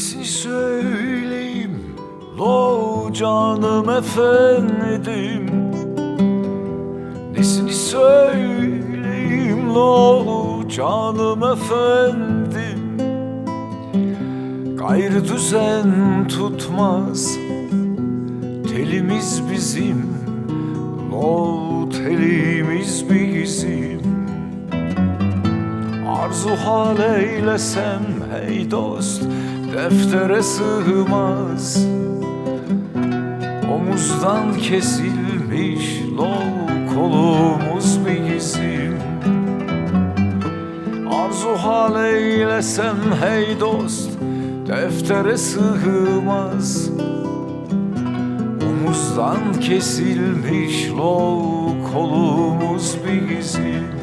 Nesini söyleyeyim lo canım efendim, nesini söyleyeyim lo canım efendim. Gayrı düzen tutmaz telimiz bizim, lo telimiz bizim. Arzu hal eylesem hey dost, deftere sığmaz. Omuzdan kesilmiş lo kolumuz bizim. Arzu hal eylesem hey dost, deftere sığmaz. Omuzdan kesilmiş lo kolumuz bizim.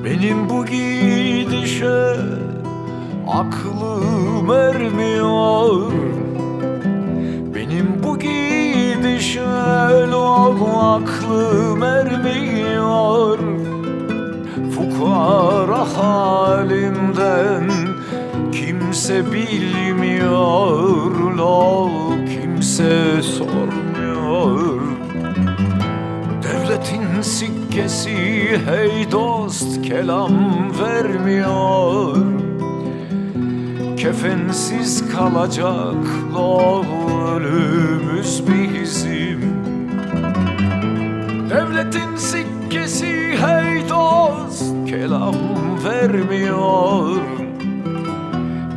Benim bu gidişe aklım ermiyor. Benim bu gidişe aklım ermiyor. Fukara halimden kimse bilmiyor lo, kimse sormuyor. Devletin sikkesi hey dost kelam vermiyor. Kefensiz kalacak lo ölümüz bizim. Devletin sikkesi hey dost kelam vermiyor.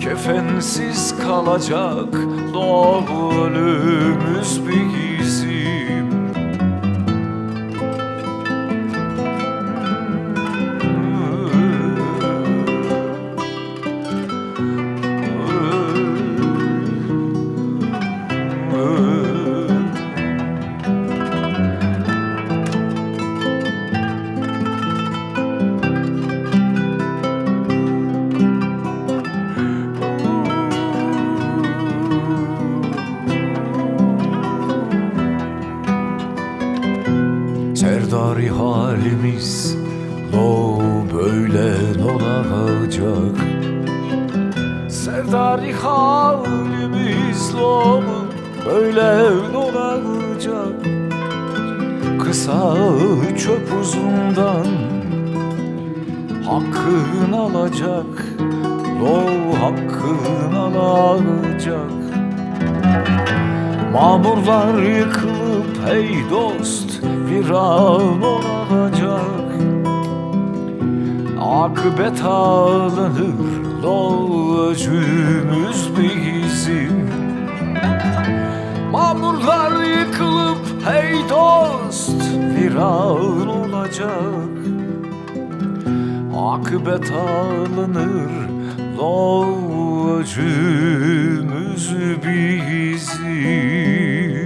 Kefensiz kalacak lo ölümüz bizim. Serdari halimiz lo böyle olacak. Serdari halimiz lo böyle olacak. Kısa çöp uzundan hakkın alacak lo, hakkın alacak. Mamurlar yıkılıp hey dost viran olacak. Akıbet alınır lo öcümüz bizim. Mamurlar yıkılıp hey dost viran olacak. Akıbet alınır lo öcümüz bizim.